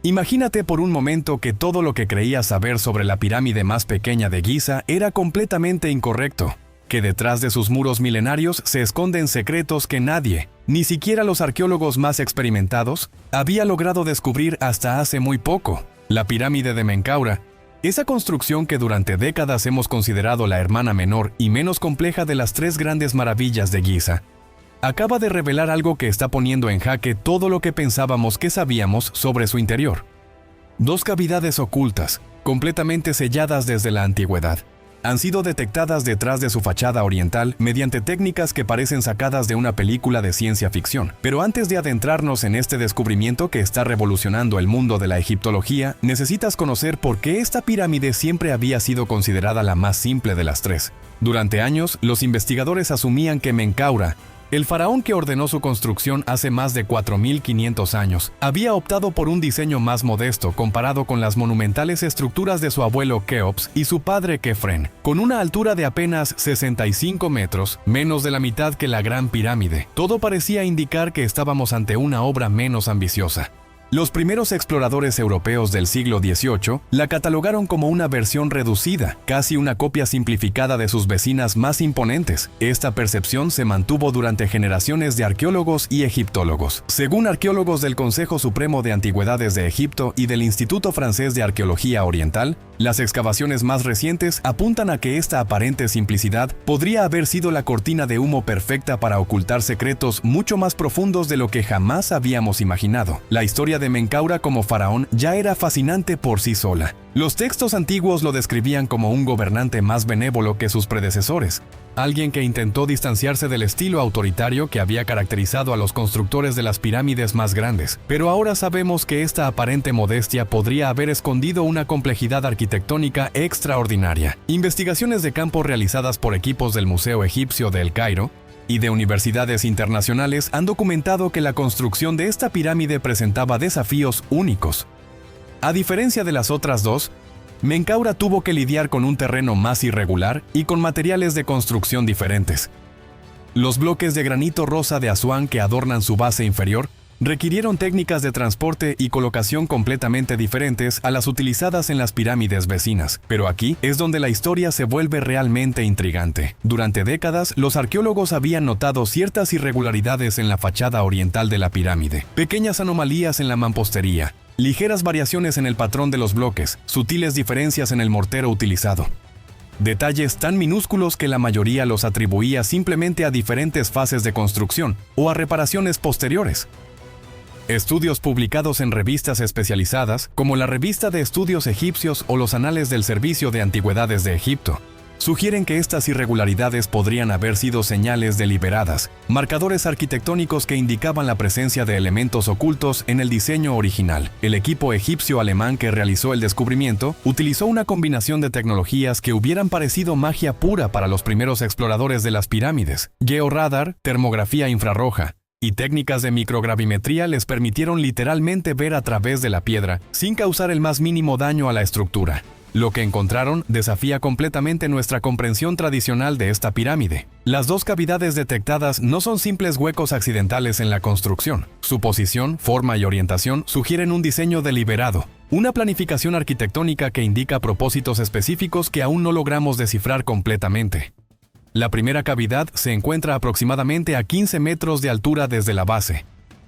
Imagínate por un momento que todo lo que creías saber sobre la pirámide más pequeña de Giza era completamente incorrecto, que detrás de sus muros milenarios se esconden secretos que nadie, ni siquiera los arqueólogos más experimentados, había logrado descubrir hasta hace muy poco. La pirámide de Menkaura, esa construcción que durante décadas hemos considerado la hermana menor y menos compleja de las tres grandes maravillas de Giza, acaba de revelar algo que está poniendo en jaque todo lo que pensábamos que sabíamos sobre su interior. Dos cavidades ocultas, completamente selladas desde la antigüedad, han sido detectadas detrás de su fachada oriental mediante técnicas que parecen sacadas de una película de ciencia ficción. Pero antes de adentrarnos en este descubrimiento que está revolucionando el mundo de la egiptología, necesitas conocer por qué esta pirámide siempre había sido considerada la más simple de las tres. Durante años, los investigadores asumían que Menkaura, el faraón que ordenó su construcción hace más de 4.500 años, había optado por un diseño más modesto comparado con las monumentales estructuras de su abuelo Keops y su padre Kefren, con una altura de apenas 65 metros, menos de la mitad que la Gran Pirámide. Todo parecía indicar que estábamos ante una obra menos ambiciosa. Los primeros exploradores europeos del siglo XVIII la catalogaron como una versión reducida, casi una copia simplificada de sus vecinas más imponentes. Esta percepción se mantuvo durante generaciones de arqueólogos y egiptólogos. Según arqueólogos del Consejo Supremo de Antigüedades de Egipto y del Instituto Francés de Arqueología Oriental, las excavaciones más recientes apuntan a que esta aparente simplicidad podría haber sido la cortina de humo perfecta para ocultar secretos mucho más profundos de lo que jamás habíamos imaginado. La historia de Menkaura como faraón ya era fascinante por sí sola. Los textos antiguos lo describían como un gobernante más benévolo que sus predecesores, alguien que intentó distanciarse del estilo autoritario que había caracterizado a los constructores de las pirámides más grandes. Pero ahora sabemos que esta aparente modestia podría haber escondido una complejidad arquitectónica extraordinaria. Investigaciones de campo realizadas por equipos del Museo Egipcio de El Cairo y de universidades internacionales han documentado que la construcción de esta pirámide presentaba desafíos únicos. A diferencia de las otras dos, Menkaura tuvo que lidiar con un terreno más irregular y con materiales de construcción diferentes. Los bloques de granito rosa de Asuán que adornan su base inferior requirieron técnicas de transporte y colocación completamente diferentes a las utilizadas en las pirámides vecinas. Pero aquí es donde la historia se vuelve realmente intrigante. Durante décadas, los arqueólogos habían notado ciertas irregularidades en la fachada oriental de la pirámide, pequeñas anomalías en la mampostería, ligeras variaciones en el patrón de los bloques, sutiles diferencias en el mortero utilizado. Detalles tan minúsculos que la mayoría los atribuía simplemente a diferentes fases de construcción o a reparaciones posteriores. Estudios publicados en revistas especializadas, como la Revista de Estudios Egipcios o los Anales del Servicio de Antigüedades de Egipto, sugieren que estas irregularidades podrían haber sido señales deliberadas, marcadores arquitectónicos que indicaban la presencia de elementos ocultos en el diseño original. El equipo egipcio-alemán que realizó el descubrimiento utilizó una combinación de tecnologías que hubieran parecido magia pura para los primeros exploradores de las pirámides. Georradar, termografía infrarroja y técnicas de microgravimetría les permitieron literalmente ver a través de la piedra sin causar el más mínimo daño a la estructura. Lo que encontraron desafía completamente nuestra comprensión tradicional de esta pirámide. Las dos cavidades detectadas no son simples huecos accidentales en la construcción. Su posición, forma y orientación sugieren un diseño deliberado, una planificación arquitectónica que indica propósitos específicos que aún no logramos descifrar completamente. La primera cavidad se encuentra aproximadamente a 15 metros de altura desde la base,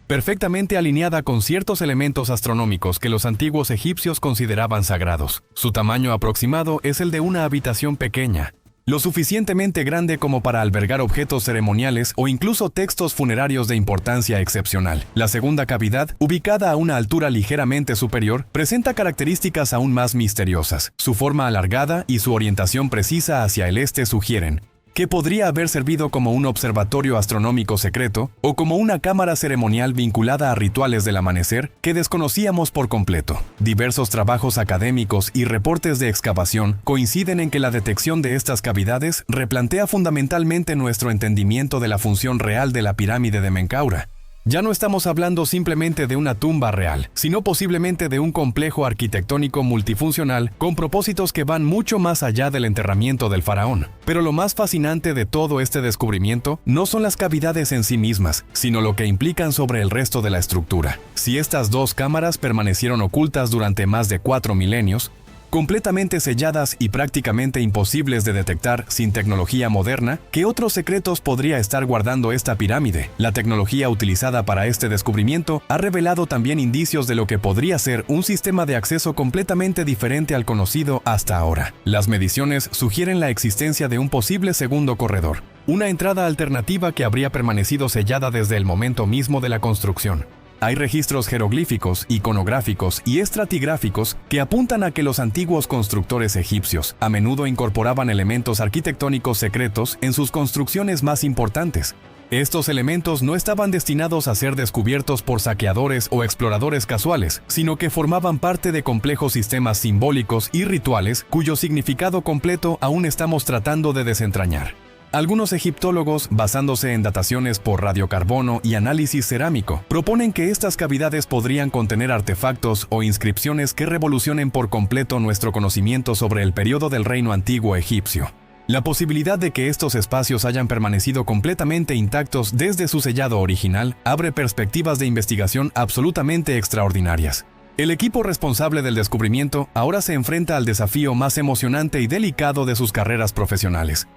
perfectamente alineada con ciertos elementos astronómicos que los antiguos egipcios consideraban sagrados. Su tamaño aproximado es el de una habitación pequeña, lo suficientemente grande como para albergar objetos ceremoniales o incluso textos funerarios de importancia excepcional. La segunda cavidad, ubicada a una altura ligeramente superior, presenta características aún más misteriosas. Su forma alargada y su orientación precisa hacia el este sugieren que podría haber servido como un observatorio astronómico secreto o como una cámara ceremonial vinculada a rituales del amanecer que desconocíamos por completo. Diversos trabajos académicos y reportes de excavación coinciden en que la detección de estas cavidades replantea fundamentalmente nuestro entendimiento de la función real de la pirámide de Menkaura. Ya no estamos hablando simplemente de una tumba real, sino posiblemente de un complejo arquitectónico multifuncional con propósitos que van mucho más allá del enterramiento del faraón. Pero lo más fascinante de todo este descubrimiento no son las cavidades en sí mismas, sino lo que implican sobre el resto de la estructura. Si estas dos cámaras permanecieron ocultas durante más de 4 milenios, completamente selladas y prácticamente imposibles de detectar sin tecnología moderna, ¿qué otros secretos podría estar guardando esta pirámide? La tecnología utilizada para este descubrimiento ha revelado también indicios de lo que podría ser un sistema de acceso completamente diferente al conocido hasta ahora. Las mediciones sugieren la existencia de un posible segundo corredor, una entrada alternativa que habría permanecido sellada desde el momento mismo de la construcción. Hay registros jeroglíficos, iconográficos y estratigráficos que apuntan a que los antiguos constructores egipcios a menudo incorporaban elementos arquitectónicos secretos en sus construcciones más importantes. Estos elementos no estaban destinados a ser descubiertos por saqueadores o exploradores casuales, sino que formaban parte de complejos sistemas simbólicos y rituales cuyo significado completo aún estamos tratando de desentrañar. Algunos egiptólogos, basándose en dataciones por radiocarbono y análisis cerámico, proponen que estas cavidades podrían contener artefactos o inscripciones que revolucionen por completo nuestro conocimiento sobre el periodo del reino antiguo egipcio. La posibilidad de que estos espacios hayan permanecido completamente intactos desde su sellado original abre perspectivas de investigación absolutamente extraordinarias. El equipo responsable del descubrimiento ahora se enfrenta al desafío más emocionante y delicado de sus carreras profesionales: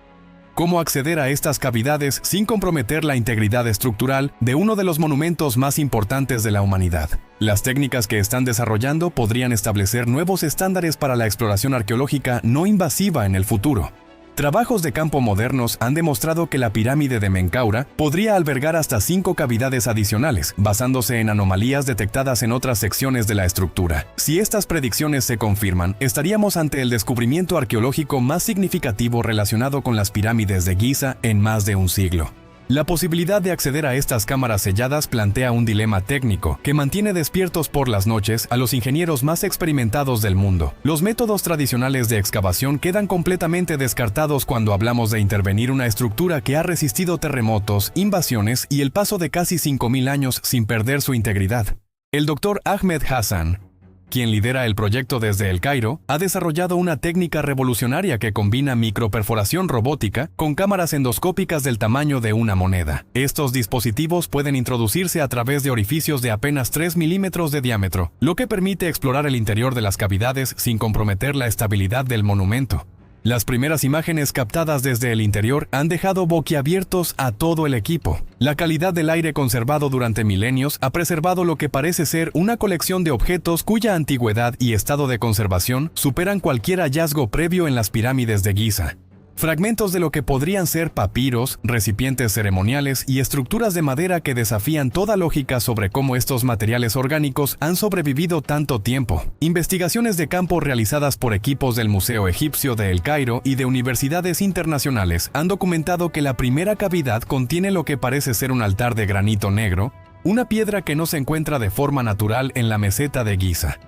cómo acceder a estas cavidades sin comprometer la integridad estructural de uno de los monumentos más importantes de la humanidad. Las técnicas que están desarrollando podrían establecer nuevos estándares para la exploración arqueológica no invasiva en el futuro. Trabajos de campo modernos han demostrado que la pirámide de Menkaura podría albergar hasta 5 cavidades adicionales, basándose en anomalías detectadas en otras secciones de la estructura. Si estas predicciones se confirman, estaríamos ante el descubrimiento arqueológico más significativo relacionado con las pirámides de Giza en más de un siglo. La posibilidad de acceder a estas cámaras selladas plantea un dilema técnico que mantiene despiertos por las noches a los ingenieros más experimentados del mundo. Los métodos tradicionales de excavación quedan completamente descartados cuando hablamos de intervenir una estructura que ha resistido terremotos, invasiones y el paso de casi 5.000 años sin perder su integridad. El Dr. Ahmed Hassan, quien lidera el proyecto desde El Cairo, ha desarrollado una técnica revolucionaria que combina microperforación robótica con cámaras endoscópicas del tamaño de una moneda. Estos dispositivos pueden introducirse a través de orificios de apenas 3 milímetros de diámetro, lo que permite explorar el interior de las cavidades sin comprometer la estabilidad del monumento. Las primeras imágenes captadas desde el interior han dejado boquiabiertos a todo el equipo. La calidad del aire conservado durante milenios ha preservado lo que parece ser una colección de objetos cuya antigüedad y estado de conservación superan cualquier hallazgo previo en las pirámides de Giza. Fragmentos de lo que podrían ser papiros, recipientes ceremoniales y estructuras de madera que desafían toda lógica sobre cómo estos materiales orgánicos han sobrevivido tanto tiempo. Investigaciones de campo realizadas por equipos del Museo Egipcio de El Cairo y de universidades internacionales han documentado que la primera cavidad contiene lo que parece ser un altar de granito negro, una piedra que no se encuentra de forma natural en la meseta de Giza.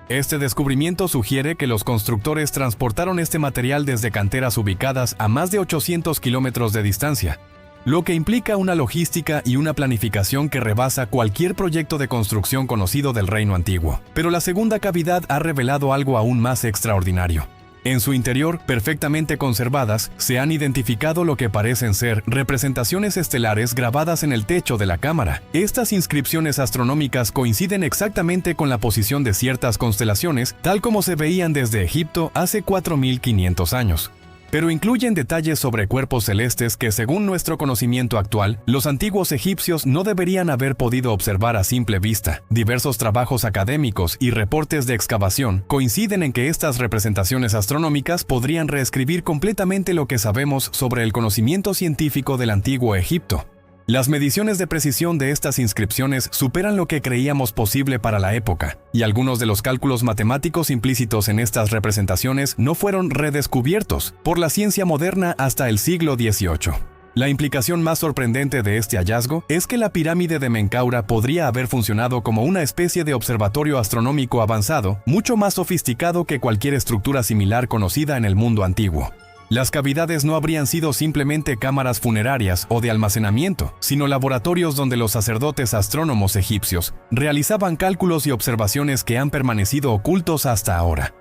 Este descubrimiento sugiere que los constructores transportaron este material desde canteras ubicadas a más de 800 kilómetros de distancia, lo que implica una logística y una planificación que rebasa cualquier proyecto de construcción conocido del Reino Antiguo. Pero la segunda cavidad ha revelado algo aún más extraordinario. En su interior, perfectamente conservadas, se han identificado lo que parecen ser representaciones estelares grabadas en el techo de la cámara. Estas inscripciones astronómicas coinciden exactamente con la posición de ciertas constelaciones, tal como se veían desde Egipto hace 4.500 años. Pero incluyen detalles sobre cuerpos celestes que, según nuestro conocimiento actual, los antiguos egipcios no deberían haber podido observar a simple vista. Diversos trabajos académicos y reportes de excavación coinciden en que estas representaciones astronómicas podrían reescribir completamente lo que sabemos sobre el conocimiento científico del antiguo Egipto. Las mediciones de precisión de estas inscripciones superan lo que creíamos posible para la época, y algunos de los cálculos matemáticos implícitos en estas representaciones no fueron redescubiertos por la ciencia moderna hasta el siglo XVIII. La implicación más sorprendente de este hallazgo es que la pirámide de Menkaura podría haber funcionado como una especie de observatorio astronómico avanzado, mucho más sofisticado que cualquier estructura similar conocida en el mundo antiguo. Las cavidades no habrían sido simplemente cámaras funerarias o de almacenamiento, sino laboratorios donde los sacerdotes astrónomos egipcios realizaban cálculos y observaciones que han permanecido ocultos hasta ahora.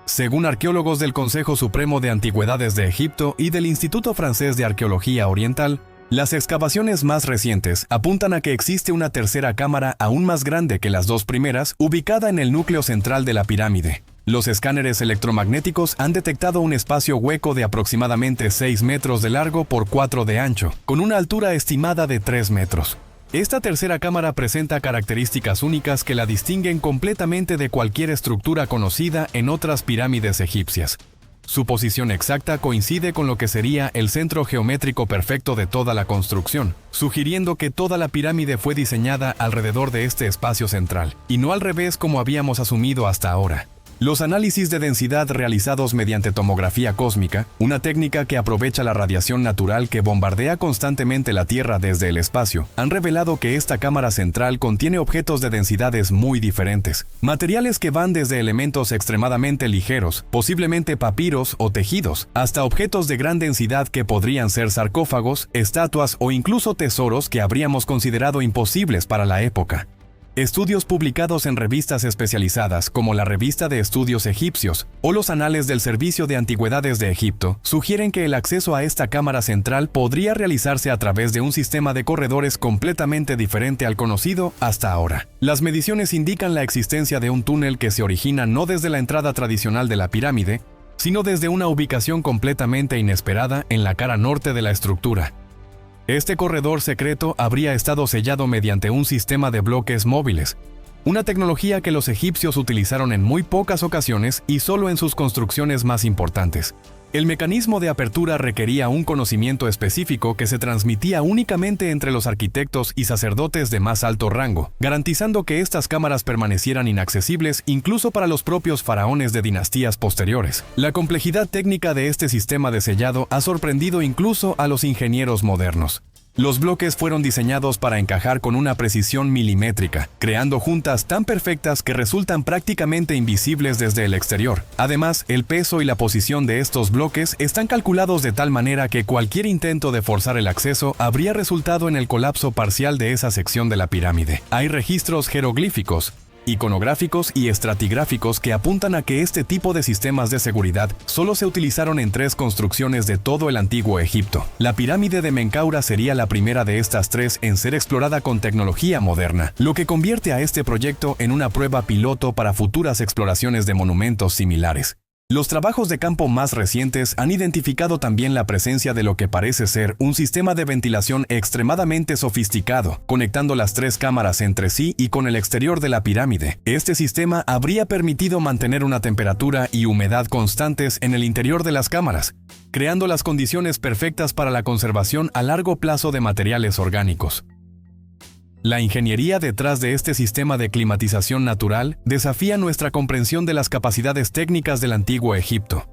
Según arqueólogos del Consejo Supremo de Antigüedades de Egipto y del Instituto Francés de Arqueología Oriental, las excavaciones más recientes apuntan a que existe una tercera cámara aún más grande que las dos primeras, ubicada en el núcleo central de la pirámide. Los escáneres electromagnéticos han detectado un espacio hueco de aproximadamente 6 metros de largo por 4 de ancho, con una altura estimada de 3 metros. Esta tercera cámara presenta características únicas que la distinguen completamente de cualquier estructura conocida en otras pirámides egipcias. Su posición exacta coincide con lo que sería el centro geométrico perfecto de toda la construcción, sugiriendo que toda la pirámide fue diseñada alrededor de este espacio central, y no al revés como habíamos asumido hasta ahora. Los análisis de densidad realizados mediante tomografía cósmica, una técnica que aprovecha la radiación natural que bombardea constantemente la Tierra desde el espacio, han revelado que esta cámara central contiene objetos de densidades muy diferentes. Materiales que van desde elementos extremadamente ligeros, posiblemente papiros o tejidos, hasta objetos de gran densidad que podrían ser sarcófagos, estatuas o incluso tesoros que habríamos considerado imposibles para la época. Estudios publicados en revistas especializadas como la Revista de Estudios Egipcios o los Anales del Servicio de Antigüedades de Egipto sugieren que el acceso a esta cámara central podría realizarse a través de un sistema de corredores completamente diferente al conocido hasta ahora. Las mediciones indican la existencia de un túnel que se origina no desde la entrada tradicional de la pirámide, sino desde una ubicación completamente inesperada en la cara norte de la estructura. Este corredor secreto habría estado sellado mediante un sistema de bloques móviles, una tecnología que los egipcios utilizaron en muy pocas ocasiones y solo en sus construcciones más importantes. El mecanismo de apertura requería un conocimiento específico que se transmitía únicamente entre los arquitectos y sacerdotes de más alto rango, garantizando que estas cámaras permanecieran inaccesibles incluso para los propios faraones de dinastías posteriores. La complejidad técnica de este sistema de sellado ha sorprendido incluso a los ingenieros modernos. Los bloques fueron diseñados para encajar con una precisión milimétrica, creando juntas tan perfectas que resultan prácticamente invisibles desde el exterior. Además, el peso y la posición de estos bloques están calculados de tal manera que cualquier intento de forzar el acceso habría resultado en el colapso parcial de esa sección de la pirámide. Hay registros jeroglíficos, iconográficos y estratigráficos que apuntan a que este tipo de sistemas de seguridad solo se utilizaron en 3 construcciones de todo el antiguo Egipto. La pirámide de Menkaura sería la primera de estas 3 en ser explorada con tecnología moderna, lo que convierte a este proyecto en una prueba piloto para futuras exploraciones de monumentos similares. Los trabajos de campo más recientes han identificado también la presencia de lo que parece ser un sistema de ventilación extremadamente sofisticado, conectando las 3 cámaras entre sí y con el exterior de la pirámide. Este sistema habría permitido mantener una temperatura y humedad constantes en el interior de las cámaras, creando las condiciones perfectas para la conservación a largo plazo de materiales orgánicos. La ingeniería detrás de este sistema de climatización natural desafía nuestra comprensión de las capacidades técnicas del antiguo Egipto.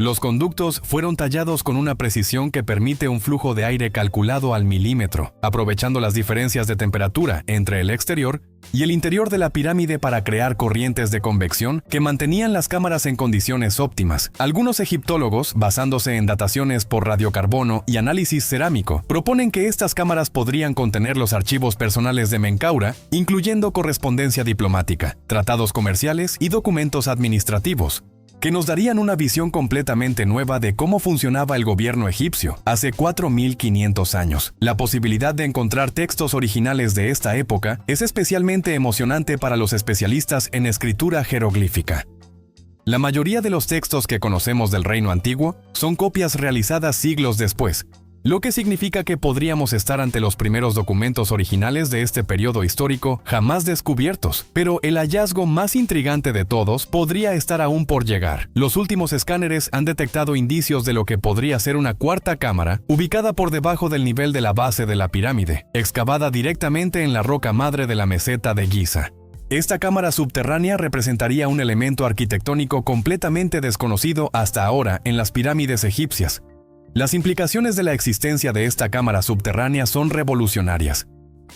Los conductos fueron tallados con una precisión que permite un flujo de aire calculado al milímetro, aprovechando las diferencias de temperatura entre el exterior y el interior de la pirámide para crear corrientes de convección que mantenían las cámaras en condiciones óptimas. Algunos egiptólogos, basándose en dataciones por radiocarbono y análisis cerámico, proponen que estas cámaras podrían contener los archivos personales de Menkaura, incluyendo correspondencia diplomática, tratados comerciales y documentos administrativos, que nos darían una visión completamente nueva de cómo funcionaba el gobierno egipcio hace 4.500 años. La posibilidad de encontrar textos originales de esta época es especialmente emocionante para los especialistas en escritura jeroglífica. La mayoría de los textos que conocemos del Reino Antiguo son copias realizadas siglos después, lo que significa que podríamos estar ante los primeros documentos originales de este periodo histórico jamás descubiertos. Pero el hallazgo más intrigante de todos podría estar aún por llegar. Los últimos escáneres han detectado indicios de lo que podría ser una cuarta cámara, ubicada por debajo del nivel de la base de la pirámide, excavada directamente en la roca madre de la meseta de Giza. Esta cámara subterránea representaría un elemento arquitectónico completamente desconocido hasta ahora en las pirámides egipcias. Las implicaciones de la existencia de esta cámara subterránea son revolucionarias.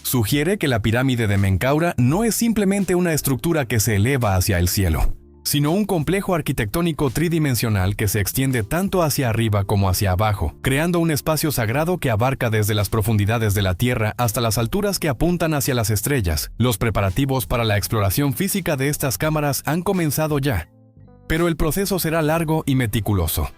Sugiere que la pirámide de Menkaura no es simplemente una estructura que se eleva hacia el cielo. sino un complejo arquitectónico tridimensional que se extiende tanto hacia arriba como hacia abajo, creando un espacio sagrado que abarca desde las profundidades de la Tierra hasta las alturas que apuntan hacia las estrellas. Los preparativos para la exploración física de estas cámaras han comenzado ya, pero el proceso será largo y meticuloso.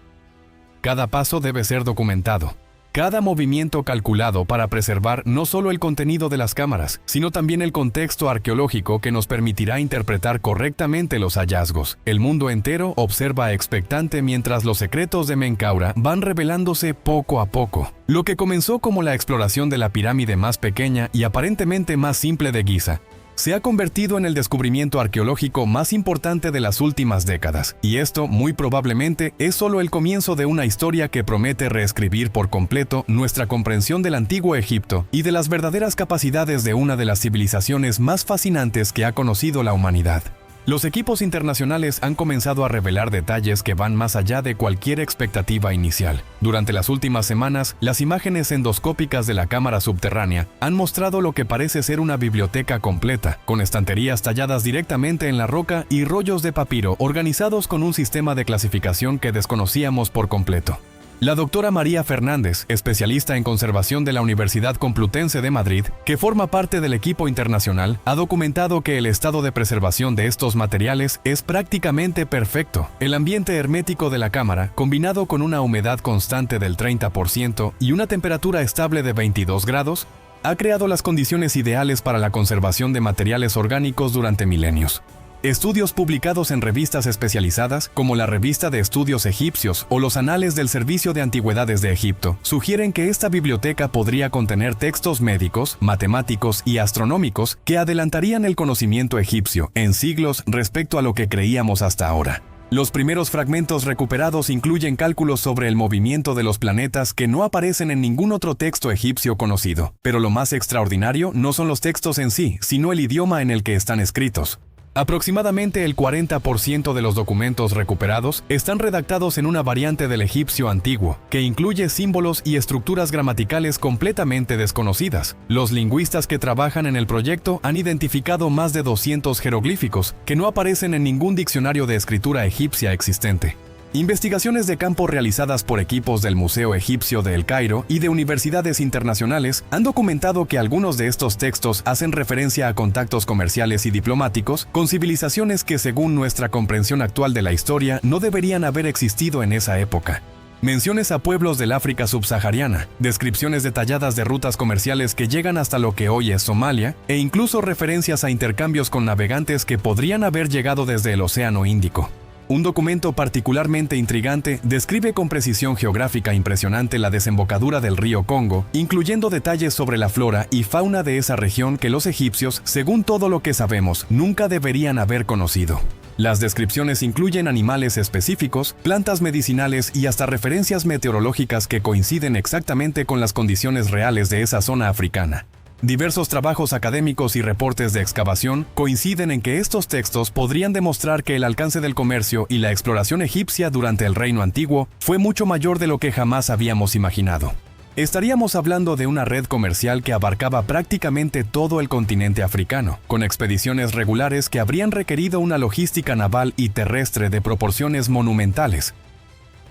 Cada paso debe ser documentado. Cada movimiento calculado para preservar no solo el contenido de las cámaras, sino también el contexto arqueológico que nos permitirá interpretar correctamente los hallazgos. El mundo entero observa expectante mientras los secretos de Menkaura van revelándose poco a poco. Lo que comenzó como la exploración de la pirámide más pequeña y aparentemente más simple de Giza, se ha convertido en el descubrimiento arqueológico más importante de las últimas décadas, y esto, muy probablemente, es solo el comienzo de una historia que promete reescribir por completo nuestra comprensión del antiguo Egipto y de las verdaderas capacidades de una de las civilizaciones más fascinantes que ha conocido la humanidad. Los equipos internacionales han comenzado a revelar detalles que van más allá de cualquier expectativa inicial. Durante las últimas semanas, las imágenes endoscópicas de la cámara subterránea han mostrado lo que parece ser una biblioteca completa, con estanterías talladas directamente en la roca y rollos de papiro organizados con un sistema de clasificación que desconocíamos por completo. La doctora María Fernández, especialista en conservación de la Universidad Complutense de Madrid, que forma parte del equipo internacional, ha documentado que el estado de preservación de estos materiales es prácticamente perfecto. El ambiente hermético de la cámara, combinado con una humedad constante del 30% y una temperatura estable de 22 grados, ha creado las condiciones ideales para la conservación de materiales orgánicos durante milenios. Estudios publicados en revistas especializadas, como la Revista de Estudios Egipcios o los Anales del Servicio de Antigüedades de Egipto, sugieren que esta biblioteca podría contener textos médicos, matemáticos y astronómicos que adelantarían el conocimiento egipcio en siglos respecto a lo que creíamos hasta ahora. Los primeros fragmentos recuperados incluyen cálculos sobre el movimiento de los planetas que no aparecen en ningún otro texto egipcio conocido. Pero lo más extraordinario no son los textos en sí, sino el idioma en el que están escritos. Aproximadamente el 40% de los documentos recuperados están redactados en una variante del egipcio antiguo, que incluye símbolos y estructuras gramaticales completamente desconocidas. Los lingüistas que trabajan en el proyecto han identificado más de 200 jeroglíficos que no aparecen en ningún diccionario de escritura egipcia existente. Investigaciones de campo realizadas por equipos del Museo Egipcio de El Cairo y de universidades internacionales han documentado que algunos de estos textos hacen referencia a contactos comerciales y diplomáticos con civilizaciones que, según nuestra comprensión actual de la historia, no deberían haber existido en esa época. Menciones a pueblos del África subsahariana, descripciones detalladas de rutas comerciales que llegan hasta lo que hoy es Somalia, e incluso referencias a intercambios con navegantes que podrían haber llegado desde el Océano Índico. Un documento particularmente intrigante describe con precisión geográfica impresionante la desembocadura del río Congo, incluyendo detalles sobre la flora y fauna de esa región que los egipcios, según todo lo que sabemos, nunca deberían haber conocido. Las descripciones incluyen animales específicos, plantas medicinales y hasta referencias meteorológicas que coinciden exactamente con las condiciones reales de esa zona africana. Diversos trabajos académicos y reportes de excavación coinciden en que estos textos podrían demostrar que el alcance del comercio y la exploración egipcia durante el Reino Antiguo fue mucho mayor de lo que jamás habíamos imaginado. Estaríamos hablando de una red comercial que abarcaba prácticamente todo el continente africano, con expediciones regulares que habrían requerido una logística naval y terrestre de proporciones monumentales.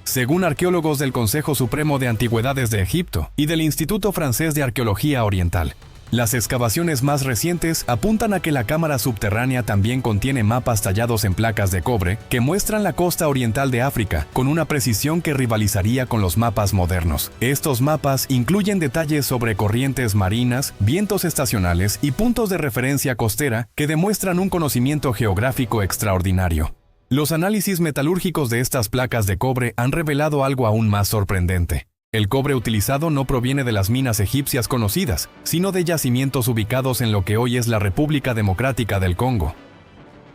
Según arqueólogos del Consejo Supremo de Antigüedades de Egipto y del Instituto Francés de Arqueología Oriental, las excavaciones más recientes apuntan a que la cámara subterránea también contiene mapas tallados en placas de cobre que muestran la costa oriental de África con una precisión que rivalizaría con los mapas modernos. Estos mapas incluyen detalles sobre corrientes marinas, vientos estacionales y puntos de referencia costera que demuestran un conocimiento geográfico extraordinario. Los análisis metalúrgicos de estas placas de cobre han revelado algo aún más sorprendente. El cobre utilizado no proviene de las minas egipcias conocidas, sino de yacimientos ubicados en lo que hoy es la República Democrática del Congo.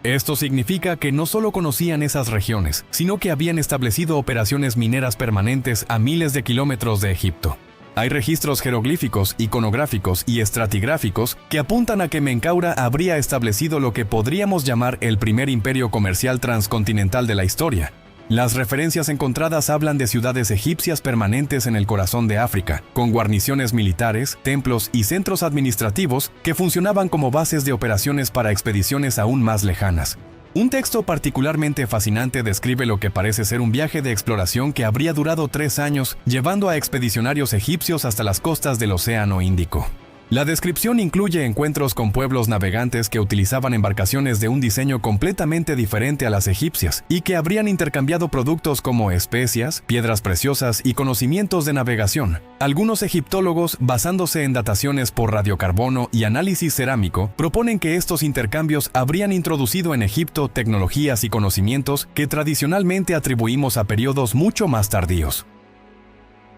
Esto significa que no solo conocían esas regiones, sino que habían establecido operaciones mineras permanentes a miles de kilómetros de Egipto. Hay registros jeroglíficos, iconográficos y estratigráficos que apuntan a que Menkaura habría establecido lo que podríamos llamar el primer imperio comercial transcontinental de la historia. Las referencias encontradas hablan de ciudades egipcias permanentes en el corazón de África, con guarniciones militares, templos y centros administrativos que funcionaban como bases de operaciones para expediciones aún más lejanas. Un texto particularmente fascinante describe lo que parece ser un viaje de exploración que habría durado 3 años, llevando a expedicionarios egipcios hasta las costas del Océano Índico. La descripción incluye encuentros con pueblos navegantes que utilizaban embarcaciones de un diseño completamente diferente a las egipcias y que habrían intercambiado productos como especias, piedras preciosas y conocimientos de navegación. Algunos egiptólogos, basándose en dataciones por radiocarbono y análisis cerámico, proponen que estos intercambios habrían introducido en Egipto tecnologías y conocimientos que tradicionalmente atribuimos a periodos mucho más tardíos.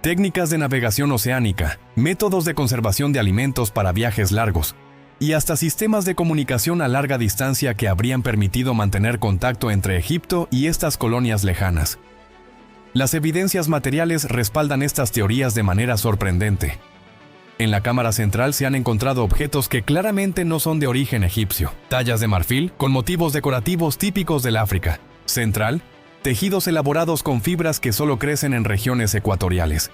Técnicas de navegación oceánica, métodos de conservación de alimentos para viajes largos, y hasta sistemas de comunicación a larga distancia que habrían permitido mantener contacto entre Egipto y estas colonias lejanas. Las evidencias materiales respaldan estas teorías de manera sorprendente. En la cámara central se han encontrado objetos que claramente no son de origen egipcio, tallas de marfil con motivos decorativos típicos del África Central, tejidos elaborados con fibras que solo crecen en regiones ecuatoriales,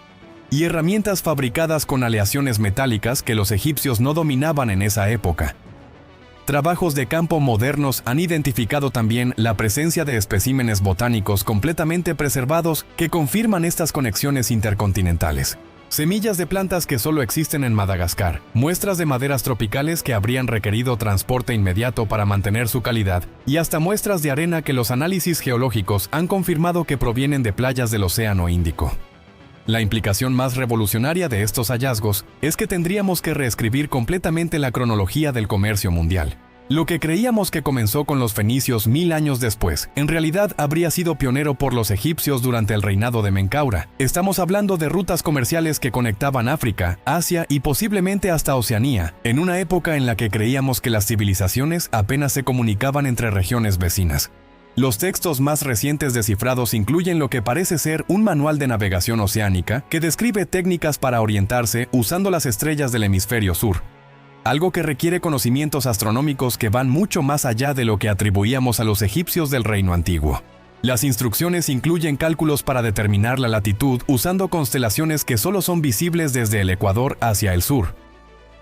y herramientas fabricadas con aleaciones metálicas que los egipcios no dominaban en esa época. Trabajos de campo modernos han identificado también la presencia de especímenes botánicos completamente preservados que confirman estas conexiones intercontinentales. Semillas de plantas que solo existen en Madagascar, muestras de maderas tropicales que habrían requerido transporte inmediato para mantener su calidad, y hasta muestras de arena que los análisis geológicos han confirmado que provienen de playas del Océano Índico. La implicación más revolucionaria de estos hallazgos es que tendríamos que reescribir completamente la cronología del comercio mundial. Lo que creíamos que comenzó con los fenicios 1000 años después, en realidad habría sido pionero por los egipcios durante el reinado de Menkaura. Estamos hablando de rutas comerciales que conectaban África, Asia y posiblemente hasta Oceanía, en una época en la que creíamos que las civilizaciones apenas se comunicaban entre regiones vecinas. Los textos más recientes descifrados incluyen lo que parece ser un manual de navegación oceánica que describe técnicas para orientarse usando las estrellas del hemisferio sur. Algo que requiere conocimientos astronómicos que van mucho más allá de lo que atribuíamos a los egipcios del Reino Antiguo. Las instrucciones incluyen cálculos para determinar la latitud usando constelaciones que solo son visibles desde el Ecuador hacia el sur.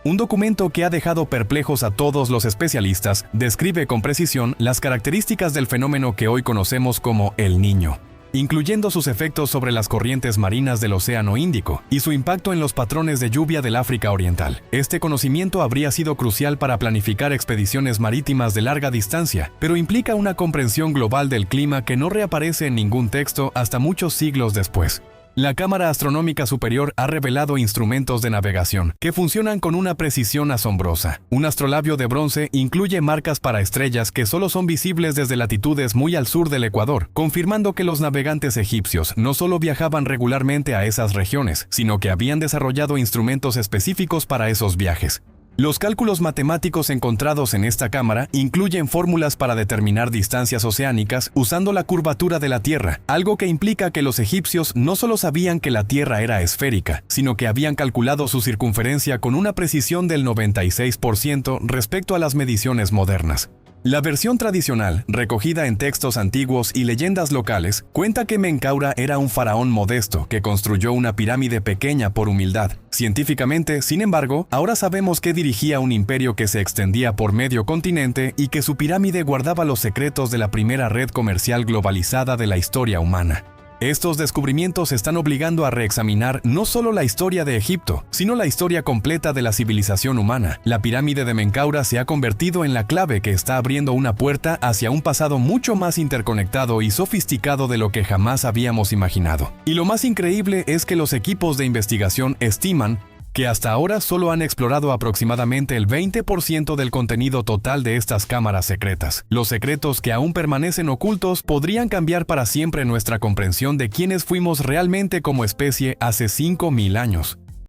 Un documento que ha dejado perplejos a todos los especialistas describe con precisión las características del fenómeno que hoy conocemos como El Niño, incluyendo sus efectos sobre las corrientes marinas del Océano Índico y su impacto en los patrones de lluvia del África Oriental. Este conocimiento habría sido crucial para planificar expediciones marítimas de larga distancia, pero implica una comprensión global del clima que no reaparece en ningún texto hasta muchos siglos después. La Cámara Astronómica Superior ha revelado instrumentos de navegación que funcionan con una precisión asombrosa. Un astrolabio de bronce incluye marcas para estrellas que solo son visibles desde latitudes muy al sur del Ecuador, confirmando que los navegantes egipcios no solo viajaban regularmente a esas regiones, sino que habían desarrollado instrumentos específicos para esos viajes. Los cálculos matemáticos encontrados en esta cámara incluyen fórmulas para determinar distancias oceánicas usando la curvatura de la Tierra, algo que implica que los egipcios no solo sabían que la Tierra era esférica, sino que habían calculado su circunferencia con una precisión del 96% respecto a las mediciones modernas. La versión tradicional, recogida en textos antiguos y leyendas locales, cuenta que Menkaura era un faraón modesto que construyó una pirámide pequeña por humildad. Científicamente, sin embargo, ahora sabemos que dirigía un imperio que se extendía por medio continente y que su pirámide guardaba los secretos de la primera red comercial globalizada de la historia humana. Estos descubrimientos están obligando a reexaminar no solo la historia de Egipto, sino la historia completa de la civilización humana. La pirámide de Menkaura se ha convertido en la clave que está abriendo una puerta hacia un pasado mucho más interconectado y sofisticado de lo que jamás habíamos imaginado. Y lo más increíble es que los equipos de investigación estiman que hasta ahora solo han explorado aproximadamente el 20% del contenido total de estas cámaras secretas. Los secretos que aún permanecen ocultos podrían cambiar para siempre nuestra comprensión de quiénes fuimos realmente como especie hace 5000 años.